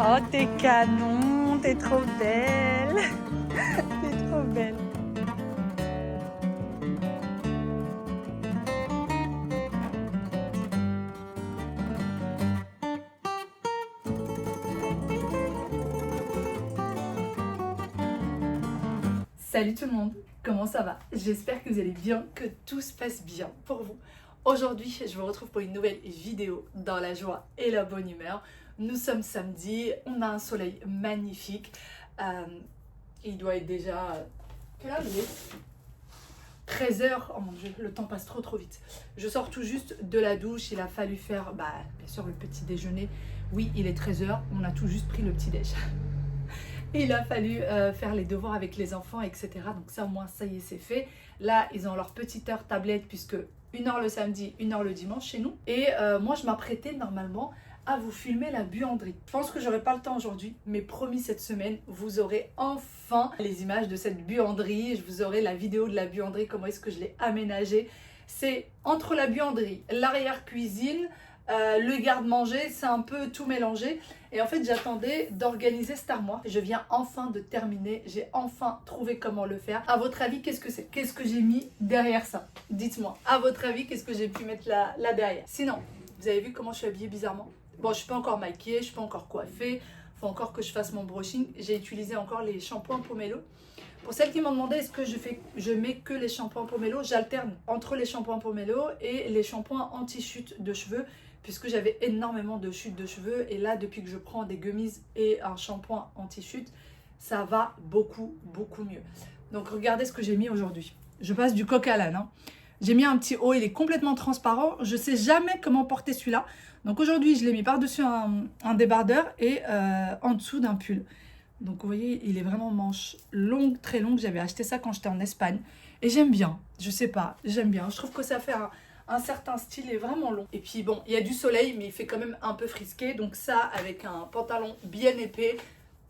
Oh, t'es canon, t'es trop belle. T'es trop belle. Salut tout le monde, comment ça va? J'espère que vous allez bien, que tout se passe bien pour vous. Aujourd'hui, je vous retrouve pour une nouvelle vidéo dans la joie et la bonne humeur. Nous sommes samedi, on a un soleil magnifique. Il doit être déjà... Quelle heure il est? 13h, oh mon dieu, le temps passe trop vite. Je sors tout juste de la douche, il a fallu faire, bien sûr, le petit déjeuner. Oui, il est 13h, on a tout juste pris le petit déj. Il a fallu faire les devoirs avec les enfants, etc. Donc ça, au moins, ça y est, c'est fait. Là, ils ont leur petite heure tablette, puisque 1 heure le samedi, 1 heure le dimanche chez nous. Et moi, je m'apprêtais normalement à vous filmer la buanderie. Je pense que j'aurai pas le temps aujourd'hui, mais promis, cette semaine, vous aurez enfin les images de cette buanderie. Je vous aurai la vidéo de la buanderie, comment est-ce que je l'ai aménagée. C'est entre la buanderie, l'arrière-cuisine, le garde-manger, c'est un peu tout mélangé. Et en fait, j'attendais d'organiser cette armoire. Je viens enfin de terminer. J'ai enfin trouvé comment le faire. À votre avis, qu'est-ce que c'est? Qu'est-ce que j'ai mis derrière ça? Dites-moi. À votre avis, qu'est-ce que j'ai pu mettre là derrière? Sinon, vous avez vu comment je suis habillée bizarrement? Bon, je suis pas encore maquillée, je suis pas encore coiffée. Faut encore que je fasse mon brushing. J'ai utilisé encore les shampoings Pomelo. Pour celles qui m'ont demandé est-ce que je mets que les shampoings Pomelo, j'alterne entre les shampoings Pomelo et les shampoings anti-chute de cheveux, puisque j'avais énormément de chutes de cheveux. Et là, depuis que je prends des gummies et un shampoing anti-chute, ça va beaucoup mieux. Donc regardez ce que j'ai mis aujourd'hui. Je passe du coq à l'âne. J'ai mis un petit haut, il est complètement transparent. Je ne sais jamais comment porter celui-là. Donc aujourd'hui, je l'ai mis par-dessus un débardeur et en dessous d'un pull. Donc vous voyez, il est vraiment manche longue, très longue. J'avais acheté ça quand j'étais en Espagne. Et j'aime bien, je sais pas, j'aime bien. Je trouve que ça fait un certain style est vraiment long. Et puis bon, il y a du soleil, mais il fait quand même un peu frisqué. Donc ça, avec un pantalon bien épais,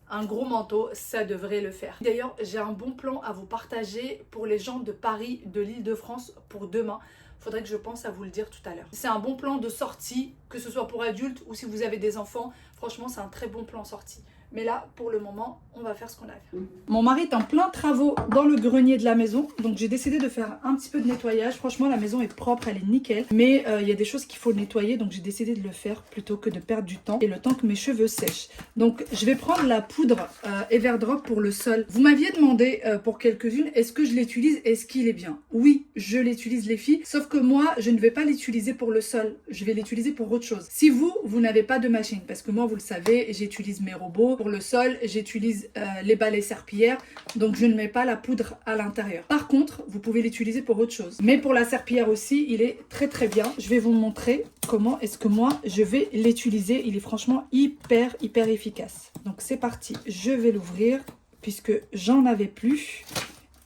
un gros manteau, ça devrait le faire. D'ailleurs, j'ai un bon plan à vous partager pour les gens de Paris, de l'Île-de-France pour demain. Faudrait que je pense à vous le dire tout à l'heure. C'est un bon plan de sortie, que ce soit pour adultes ou si vous avez des enfants. Franchement, c'est un très bon plan sortie. Mais là, pour le moment, on va faire ce qu'on a à faire. Mon mari est en plein travaux dans le grenier de la maison. Donc, j'ai décidé de faire un petit peu de nettoyage. Franchement, la maison est propre, elle est nickel. Mais il y a des choses qu'il faut nettoyer. Donc, j'ai décidé de le faire plutôt que de perdre du temps. Et le temps que mes cheveux sèchent. Donc, je vais prendre la poudre Everdrop pour le sol. Vous m'aviez demandé pour quelques-unes, est-ce que je l'utilise? Est-ce qu'il est bien? Oui, je l'utilise les filles. Sauf que moi, je ne vais pas l'utiliser pour le sol. Je vais l'utiliser pour autre chose. Si vous n'avez pas de machine, parce que moi, vous le savez, j'utilise mes robots. Pour le sol, j'utilise les balais serpillères, donc je ne mets pas la poudre à l'intérieur. Par contre, vous pouvez l'utiliser pour autre chose. Mais pour la serpillière aussi, il est très bien. Je vais vous montrer comment est-ce que moi, je vais l'utiliser. Il est franchement hyper efficace. Donc c'est parti, je vais l'ouvrir puisque j'en avais plus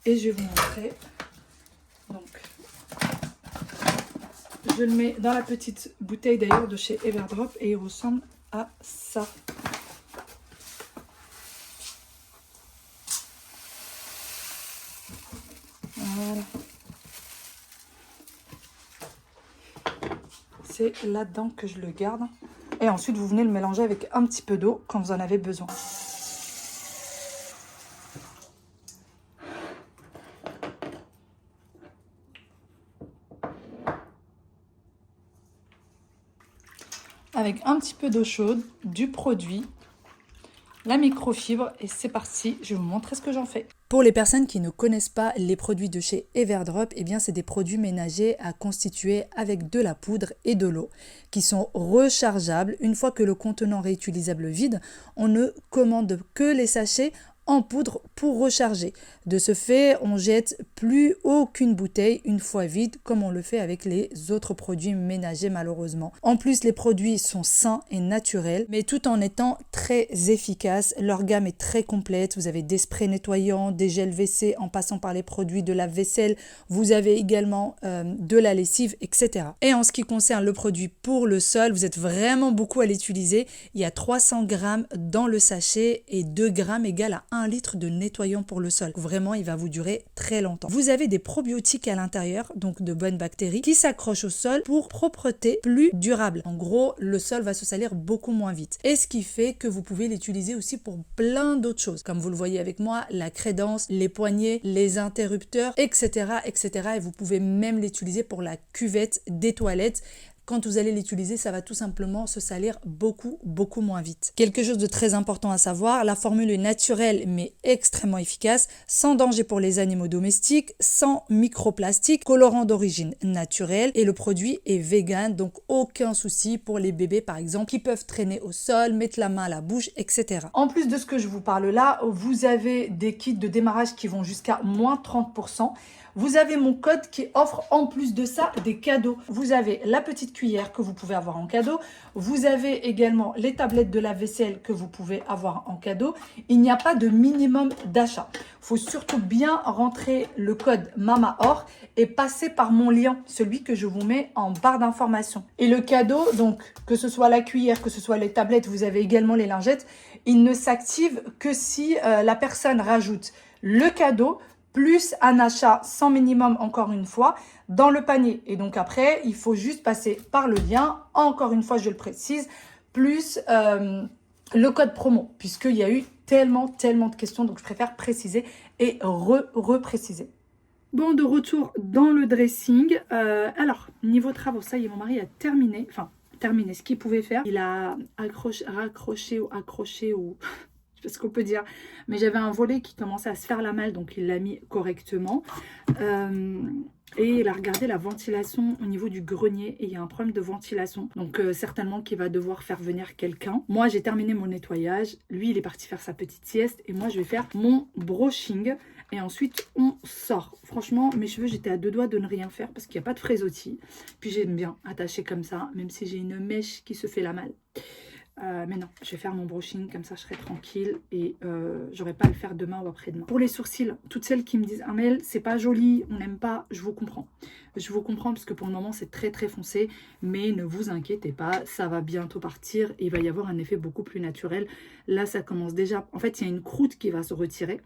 et je vais vous montrer. Donc, je le mets dans la petite bouteille d'ailleurs de chez Everdrop et il ressemble à ça. Voilà. C'est là-dedans que je le garde. Et ensuite, vous venez le mélanger avec un petit peu d'eau quand vous en avez besoin. Avec un petit peu d'eau chaude, du produit, la microfibre et c'est parti. Je vais vous montrer ce que j'en fais. Pour les personnes qui ne connaissent pas les produits de chez Everdrop, eh bien c'est des produits ménagers à constituer avec de la poudre et de l'eau qui sont rechargeables. Une fois que le contenant réutilisable vide, on ne commande que les sachets en poudre pour recharger. De ce fait, on jette plus aucune bouteille une fois vide comme on le fait avec les autres produits ménagers malheureusement. En plus, les produits sont sains et naturels, mais tout en étant très efficaces. Leur gamme est très complète. Vous avez des sprays nettoyants, des gels WC en passant par les produits de la vaisselle. Vous avez également de la lessive, etc. Et en ce qui concerne le produit pour le sol, vous êtes vraiment beaucoup à l'utiliser. Il y a 300 grammes dans le sachet et 2 grammes égale à 1 1 litre de nettoyant pour le sol. Vraiment, il va vous durer très longtemps. Vous avez des probiotiques à l'intérieur, donc de bonnes bactéries, qui s'accrochent au sol pour propreté plus durable. En gros, le sol va se salir beaucoup moins vite. Et ce qui fait que vous pouvez l'utiliser aussi pour plein d'autres choses. Comme vous le voyez avec moi, la crédence, les poignées, les interrupteurs, etc., etc. Et vous pouvez même l'utiliser pour la cuvette des toilettes. Quand vous allez l'utiliser, ça va tout simplement se salir beaucoup moins vite. Quelque chose de très important à savoir, la formule est naturelle mais extrêmement efficace, sans danger pour les animaux domestiques, sans microplastique, colorant d'origine naturelle et le produit est vegan, donc aucun souci pour les bébés par exemple qui peuvent traîner au sol, mettre la main à la bouche, etc. En plus de ce que je vous parle là, vous avez des kits de démarrage qui vont jusqu'à moins 30%. Vous avez mon code qui offre en plus de ça des cadeaux. Vous avez la petite cuillère que vous pouvez avoir en cadeau. Vous avez également les tablettes de lave-vaisselle que vous pouvez avoir en cadeau. Il n'y a pas de minimum d'achat. Il faut surtout bien rentrer le code MAMAOR et passer par mon lien, celui que je vous mets en barre d'information. Et le cadeau, donc que ce soit la cuillère, que ce soit les tablettes, vous avez également les lingettes, il ne s'active que si la personne rajoute le cadeau plus un achat sans minimum, encore une fois, dans le panier. Et donc après, il faut juste passer par le lien, encore une fois, je le précise, plus le code promo, puisqu'il y a eu tellement de questions, donc je préfère préciser et repréciser. Bon, de retour dans le dressing. Alors, niveau travaux, ça y est, mon mari a terminé ce qu'il pouvait faire. Il a raccroché ou je sais pas ce qu'on peut dire, mais j'avais un volet qui commençait à se faire la malle, donc il l'a mis correctement. Et il a regardé la ventilation au niveau du grenier et il y a un problème de ventilation. Donc certainement qu'il va devoir faire venir quelqu'un. Moi, j'ai terminé mon nettoyage. Lui, il est parti faire sa petite sieste et moi, je vais faire mon brushing. Et ensuite, on sort. Franchement, mes cheveux, j'étais à 2 doigts de ne rien faire parce qu'il n'y a pas de frésotis. Puis j'aime bien attacher comme ça, même si j'ai une mèche qui se fait la malle. Mais non, je vais faire mon brushing, comme ça je serai tranquille et j'aurai pas à le faire demain ou après-demain. Pour les sourcils, toutes celles qui me disent Amel, c'est pas joli, on n'aime pas, je vous comprends. Je vous comprends parce que pour le moment c'est très foncé, mais ne vous inquiétez pas, ça va bientôt partir et il va y avoir un effet beaucoup plus naturel. Là ça commence déjà, en fait il y a une croûte qui va se retirer.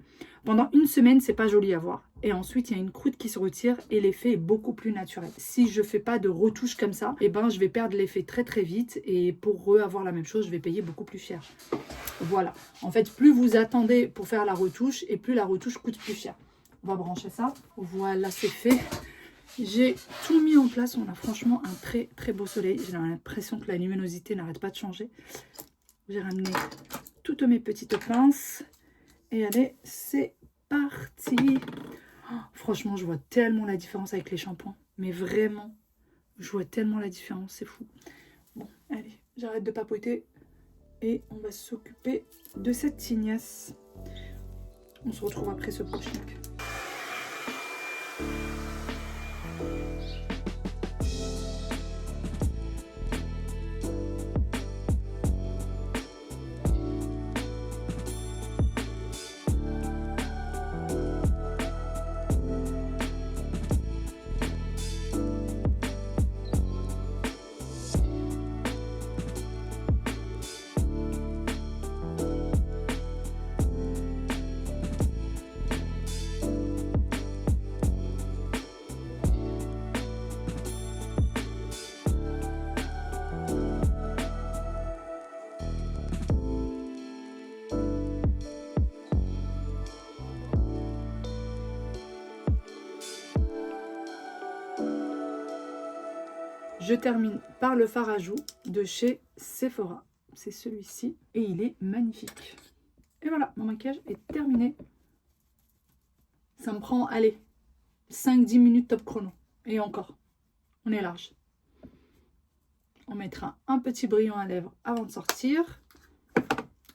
Pendant une semaine c'est pas joli à voir. Et ensuite, il y a une croûte qui se retire et l'effet est beaucoup plus naturel. Si je ne fais pas de retouche comme ça, eh ben, je vais perdre l'effet très vite. Et pour avoir la même chose, je vais payer beaucoup plus cher. Voilà. En fait, plus vous attendez pour faire la retouche et plus la retouche coûte plus cher. On va brancher ça. Voilà, c'est fait. J'ai tout mis en place. On a franchement un très beau soleil. J'ai l'impression que la luminosité n'arrête pas de changer. J'ai ramené toutes mes petites pinces. Et allez, c'est parti. Franchement, je vois tellement la différence avec les shampoings. Mais vraiment, je vois tellement la différence, c'est fou. Bon, allez, j'arrête de papoter. Et on va s'occuper de cette tignasse. On se retrouve après ce brushing. Je termine par le fard à joues de chez Sephora. C'est celui-ci et il est magnifique. Et voilà, mon maquillage est terminé. Ça me prend, allez, 5-10 minutes top chrono. Et encore, on est large. On mettra un petit brillant à lèvres avant de sortir.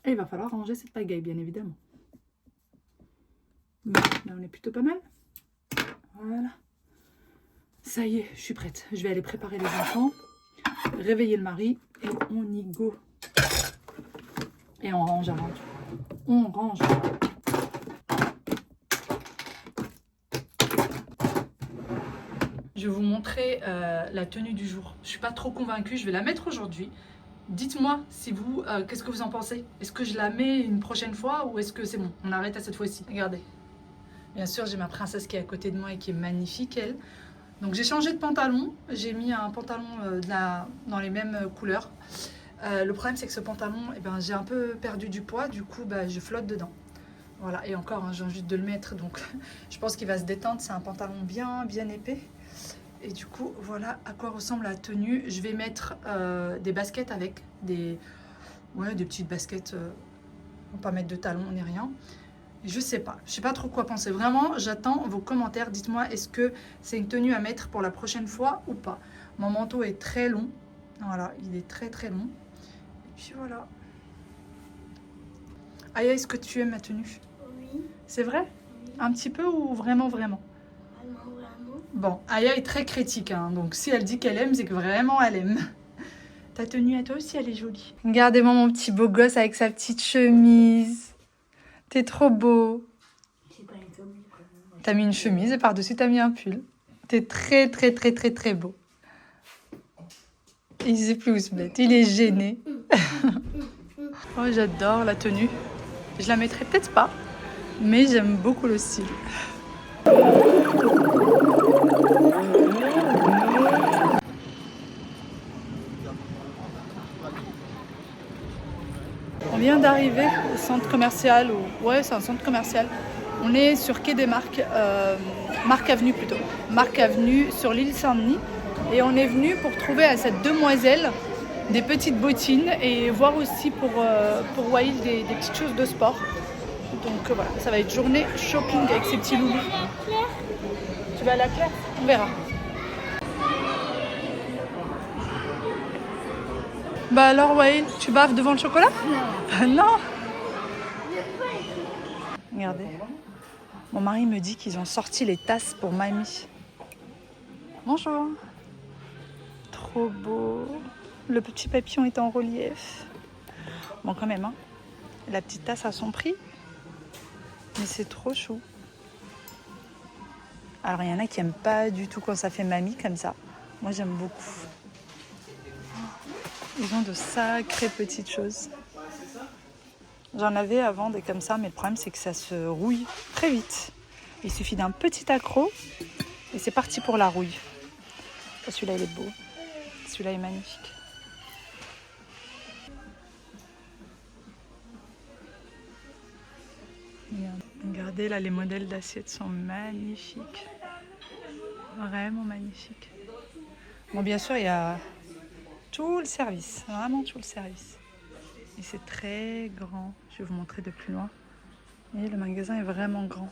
Et il va falloir ranger cette pagaille, bien évidemment. Mais là, on est plutôt pas mal. Voilà. Ça y est, je suis prête. Je vais aller préparer les enfants, réveiller le mari et on y go. Et on range avant tout. On range. Je vais vous montrer la tenue du jour. Je ne suis pas trop convaincue. Je vais la mettre aujourd'hui. Dites-moi si vous, qu'est-ce que vous en pensez? Est-ce que je la mets une prochaine fois ou est-ce que c'est bon? On arrête à cette fois-ci. Regardez. Bien sûr, j'ai ma princesse qui est à côté de moi et qui est magnifique, elle. Donc j'ai changé de pantalon. J'ai mis un pantalon dans les mêmes couleurs. Le problème, c'est que ce pantalon, eh ben, j'ai un peu perdu du poids. Du coup, bah, je flotte dedans. Voilà. Et encore, hein, j'ai envie de le mettre. Donc je pense qu'il va se détendre. C'est un pantalon bien épais. Et du coup, voilà à quoi ressemble la tenue. Je vais mettre des baskets avec des petites baskets. On va pas mettre de talons ni rien. Je sais pas trop quoi penser. Vraiment, j'attends vos commentaires. Dites-moi, est-ce que c'est une tenue à mettre pour la prochaine fois ou pas? Mon manteau est très long. Voilà, il est très long. Et puis voilà. Aya, est-ce que tu aimes ma tenue? Oui. C'est vrai? Oui. Un petit peu ou vraiment? Vraiment. Bon, Aya est très critique, hein, donc si elle dit qu'elle aime, c'est que vraiment elle aime. Ta tenue à toi aussi, elle est jolie. Regardez-moi mon petit beau gosse avec sa petite chemise. T'es trop beau. C'est pas une chemise quand même. T'as mis une chemise et par-dessus t'as mis un pull. T'es très beau. Il sait plus où se mettre, il est gêné. Oh, j'adore la tenue. Je la mettrai peut-être pas, mais j'aime beaucoup le style. On vient d'arriver au centre commercial, ouais, c'est un centre commercial. On est sur Quai des Marques, Marque Avenue plutôt. Marque Avenue sur l'île Saint-Denis. Et on est venu pour trouver à cette demoiselle des petites bottines et voir aussi pour Wael des petites choses de sport. Donc voilà, ça va être journée shopping avec ces petits loulous. Tu vas à la Claire? On verra. Bah alors Wael, tu baves devant le chocolat? Non. Regardez. Mon mari me dit qu'ils ont sorti les tasses pour mamie. Bonjour. Trop beau. Le petit papillon est en relief. Bon quand même, hein. La petite tasse a son prix. Mais c'est trop chou. Alors il y en a qui n'aiment pas du tout quand ça fait mamie comme ça. Moi j'aime beaucoup. Ils ont de sacrées petites choses. J'en avais avant des comme ça, mais le problème c'est que ça se rouille très vite. Il suffit d'un petit accroc et c'est parti pour la rouille. Oh, celui-là il est beau. Celui-là est magnifique. Regardez là, les modèles d'assiettes sont magnifiques. Vraiment magnifiques. Bon, bien sûr, il y a tout le service, vraiment tout le service. Et c'est très grand. Je vais vous montrer de plus loin. Et le magasin est vraiment grand.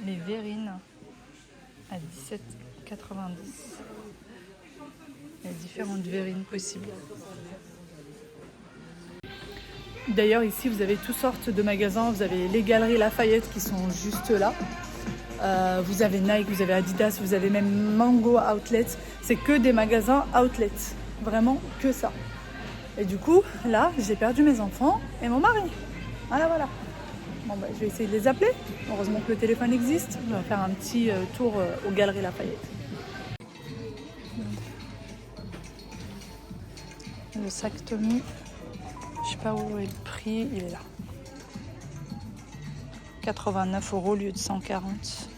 Les verrines à 17,90. Il y a différentes verrines possibles. D'ailleurs, ici, vous avez toutes sortes de magasins. Vous avez les Galeries Lafayette qui sont juste là. Vous avez Nike, vous avez Adidas, vous avez même Mango Outlet. C'est que des magasins outlet. Vraiment que ça. Et du coup, là, j'ai perdu mes enfants et mon mari. Voilà. Bon, bah, je vais essayer de les appeler. Heureusement que le téléphone existe. On va faire un petit tour aux Galeries Lafayette. Le sac Tommy. Je sais pas où est le prix, il est là. 89 € au lieu de 140.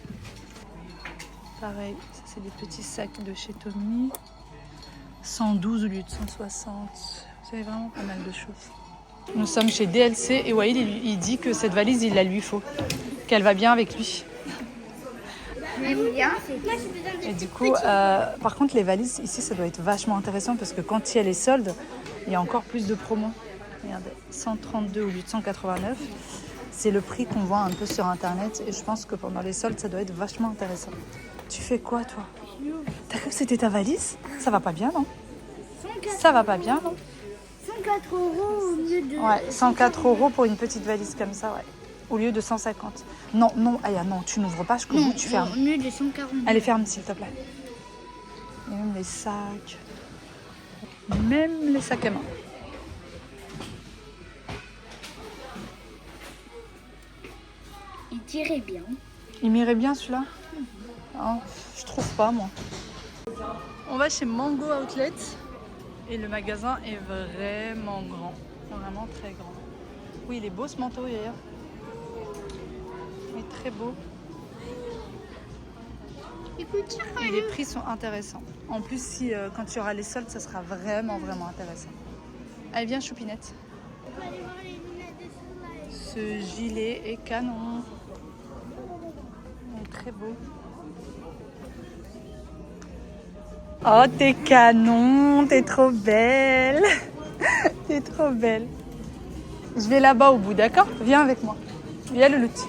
Pareil, ça c'est des petits sacs de chez Tommy. 112 au lieu de 160. Vous avez vraiment pas mal de choses. Nous sommes chez DLC et Wael il dit que cette valise il la lui faut. Qu'elle va bien avec lui. J'aime bien. Et du coup, par contre les valises ici ça doit être vachement intéressant parce que quand il y a les soldes, il y a encore plus de promos. Regardez, 132 au lieu de 189. C'est le prix qu'on voit un peu sur internet et je pense que pendant les soldes ça doit être vachement intéressant. Tu fais quoi toi? T'as cru que c'était ta valise? Ça va pas bien non? 104 Ça va pas bien non? 104 € au lieu de... Ouais, 104 € pour une petite valise comme ça, ouais. Au lieu de 150. Non, Aya, non, tu n'ouvres pas, je Non, tu fermes. au lieu de 140. Allez, ferme s'il te plaît. Et même les sacs. Même les sacs à main. Il tirait bien. Il m'irait bien celui-là? Oh, je trouve pas moi. On va chez Mango Outlet et le magasin est vraiment grand, vraiment très grand. Oui, il est beau ce manteau d'ailleurs. Il est très beau. Et les prix sont intéressants. En plus, si quand il y aura les soldes, ça sera vraiment intéressant. Allez, viens Choupinette. Ce gilet est canon. Il est très beau. Oh, t'es canon, t'es trop belle. T'es trop belle. Je vais là-bas au bout, d'accord? Viens avec moi. Viens le loot.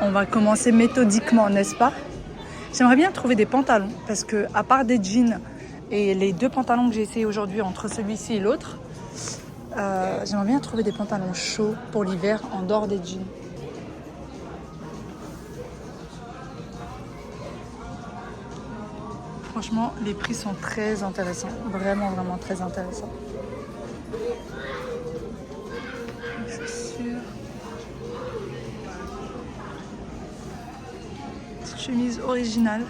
On va commencer méthodiquement, n'est-ce pas? J'aimerais bien trouver des pantalons parce que, à part des jeans et les 2 pantalons que j'ai essayé aujourd'hui entre celui-ci et l'autre, j'aimerais bien trouver des pantalons chauds pour l'hiver en dehors des jeans. Franchement, les prix sont très intéressants. Vraiment très intéressants. Les chaussures. Petite chemise originale.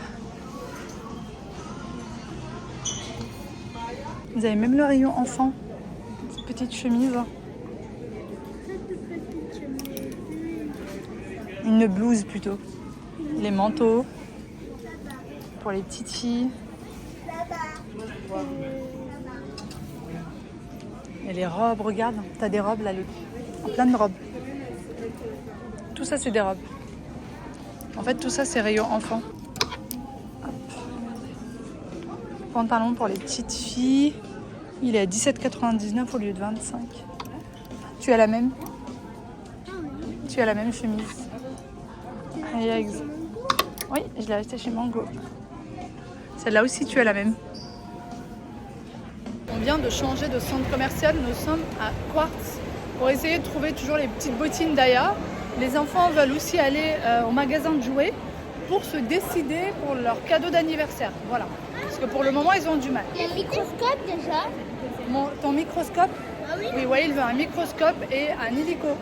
Vous avez même le rayon enfant. Petite chemise. Une blouse plutôt. Les manteaux. Pour les petites filles. Et les robes, regarde, t'as des robes là, plein de robes. Tout ça c'est des robes. En fait tout ça c'est rayon enfant. Hop. Pantalon pour les petites filles. Il est à 17,99 au lieu de 25. Tu as la même? Tu as la même chemise? Oui, je l'ai achetée chez Mango. Celle-là aussi, tu as la même. On vient de changer de centre commercial. Nous sommes à Quartz pour essayer de trouver toujours les petites bottines d'Aya. Les enfants veulent aussi aller au magasin de jouets pour se décider pour leur cadeau d'anniversaire. Voilà. Parce que pour le moment, ils ont du mal. Il y a un microscope déjà. Ton microscope? Ah oui. Oui, ouais, il veut un microscope et un hélico.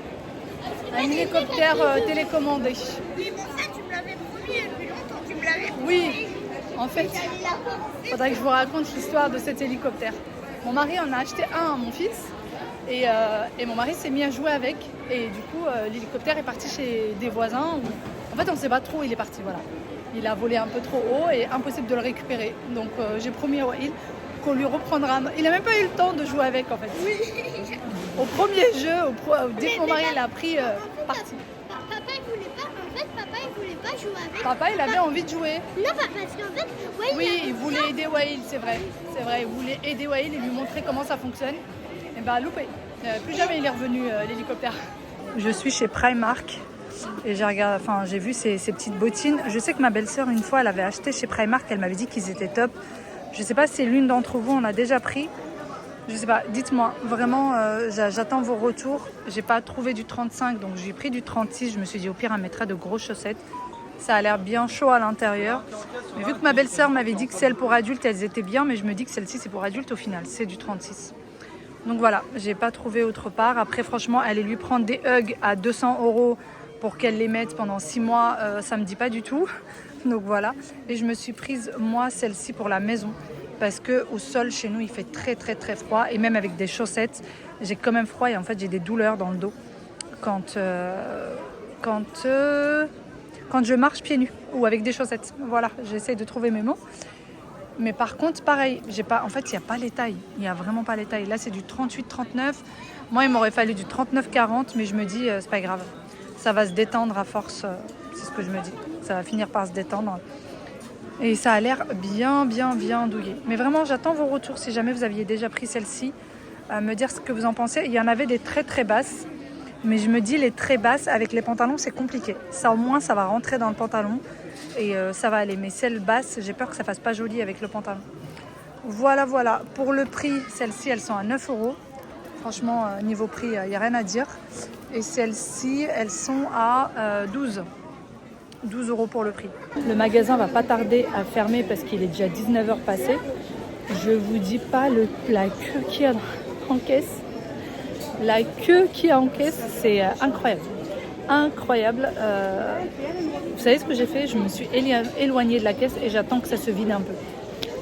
Un hélicoptère télécommandé. Oui, bon, ça, tu me l'avais promis depuis longtemps. Tu me l'avais promis. Oui, en fait, il faudrait que je vous raconte l'histoire de cet hélicoptère. Mon mari en a acheté un à mon fils et mon mari s'est mis à jouer avec. Et du coup, l'hélicoptère est parti chez des voisins. En fait, on ne sait pas trop où il est parti. Voilà. Il a volé un peu trop haut et impossible de le récupérer. Donc, j'ai promis à Wael qu'on lui reprendra. Il n'a même pas eu le temps de jouer avec en fait. Oui. Au premier jeu, dès que mon mari l'a pris, parti. Papa il voulait pas. En fait, papa il voulait pas jouer avec. Papa, il avait envie de jouer. Non, parce qu'en fait, Wael, Oui, il voulait aider Wael, c'est vrai. C'est vrai, il voulait aider Wael et lui montrer comment ça fonctionne. Et bah loupé. Plus jamais il est revenu l'hélicoptère. Je suis chez Primark et j'ai vu ces petites bottines. Je sais que ma belle-sœur une fois elle avait acheté chez Primark, elle m'avait dit qu'ils étaient top. Je sais pas si l'une d'entre vous en a déjà pris. Je sais pas, dites-moi, vraiment j'attends vos retours. J'ai pas trouvé du 35 donc j'ai pris du 36. Je me suis dit au pire elle mettrait de grosses chaussettes. Ça a l'air bien chaud à l'intérieur. Mais vu que ma belle-sœur m'avait dit que celles pour adultes elles étaient bien, mais je me dis que celle-ci c'est pour adultes au final, c'est du 36. Donc voilà, j'ai pas trouvé autre part. Après franchement, aller lui prendre des Hugs à 200 € pour qu'elle les mette pendant 6 mois, ça me dit pas du tout. Donc voilà. Et je me suis prise moi celle-ci pour la maison. Parce qu'au sol chez nous il fait très froid. Et même avec des chaussettes, j'ai quand même froid et en fait j'ai des douleurs dans le dos. Quand je marche pieds nus ou avec des chaussettes. Voilà, j'essaie de trouver mes mots. Mais par contre, pareil, en fait, il n'y a pas les tailles. Il n'y a vraiment pas les tailles. Là, c'est du 38-39. Moi, il m'aurait fallu du 39-40, mais je me dis, c'est pas grave. Ça va se détendre à force. C'est ce que je me dis. Ça va finir par se détendre. Et ça a l'air bien douillé. Mais vraiment, j'attends vos retours. Si jamais vous aviez déjà pris celle-ci, me dire ce que vous en pensez. Il y en avait des très basses. Mais je me dis, les très basses, avec les pantalons, c'est compliqué. Ça, au moins, ça va rentrer dans le pantalon. Et ça va aller. Mais celles basses, j'ai peur que ça fasse pas joli avec le pantalon. Voilà. Pour le prix, celles-ci, elles sont à 9 €. Franchement, niveau prix, il n'y a rien à dire. Et celles-ci, elles sont à 12 € pour le prix. Le magasin va pas tarder à fermer parce qu'il est déjà 19 h passées. Je vous dis pas la queue qu'il y a en caisse. La queue qu'il y a en caisse, c'est incroyable. Vous savez ce que j'ai fait? Je me suis éloignée de la caisse et j'attends que ça se vide un peu.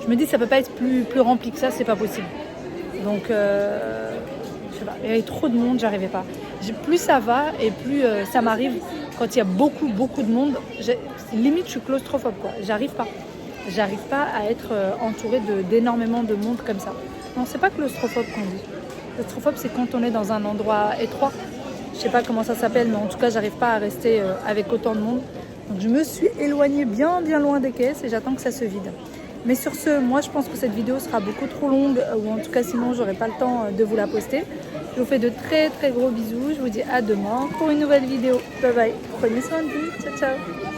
Je me dis ça peut pas être plus rempli que ça, c'est pas possible. Donc je sais pas, il y avait trop de monde, j'arrivais pas. Plus ça va et plus ça m'arrive quand il y a beaucoup de monde. Limite je suis claustrophobe quoi. J'arrive pas à être entourée d'énormément de monde comme ça. Non, c'est pas claustrophobe qu'on dit. Claustrophobe, c'est quand on est dans un endroit étroit. Je sais pas comment ça s'appelle, mais en tout cas, j'arrive pas à rester avec autant de monde. Donc, je me suis éloignée bien loin des caisses et j'attends que ça se vide. Mais sur ce, moi, je pense que cette vidéo sera beaucoup trop longue, ou en tout cas, sinon, j'aurai pas le temps de vous la poster. Je vous fais de très gros bisous. Je vous dis à demain pour une nouvelle vidéo. Bye bye. Prenez soin de vous. Ciao.